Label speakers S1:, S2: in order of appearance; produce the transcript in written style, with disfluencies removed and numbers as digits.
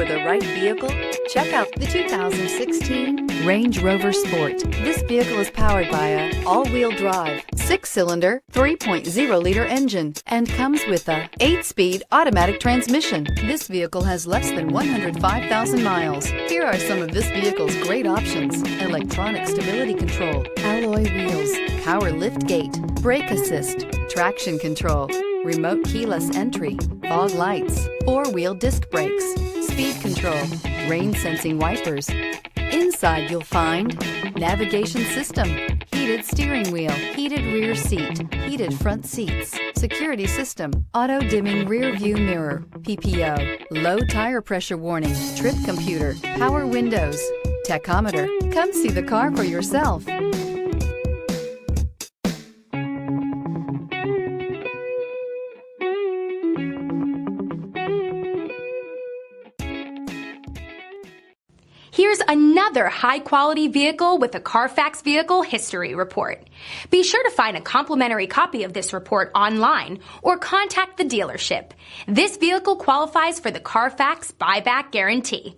S1: for the right vehicle? Check out the 2016 Range Rover Sport. This vehicle is powered by a all-wheel drive, 6-cylinder, 3.0-liter engine, and comes with a 8-speed automatic transmission. This vehicle has less than 105,000 miles. Here are some of this vehicle's great options: electronic stability control, alloy wheels, power lift gate, brake assist, traction control, remote keyless entry, fog lights, 4-wheel disc brakes, speed control, rain sensing wipers. Inside you'll find navigation system, heated steering wheel, heated rear seat, heated front seats, security system, auto dimming rear view mirror, PPO, low tire pressure warning, trip computer, power windows, tachometer. Come see the car for yourself.
S2: Here's another high-quality vehicle with a Carfax Vehicle History Report. Be sure to find a complimentary copy of this report online or contact the dealership. This vehicle qualifies for the Carfax Buyback Guarantee.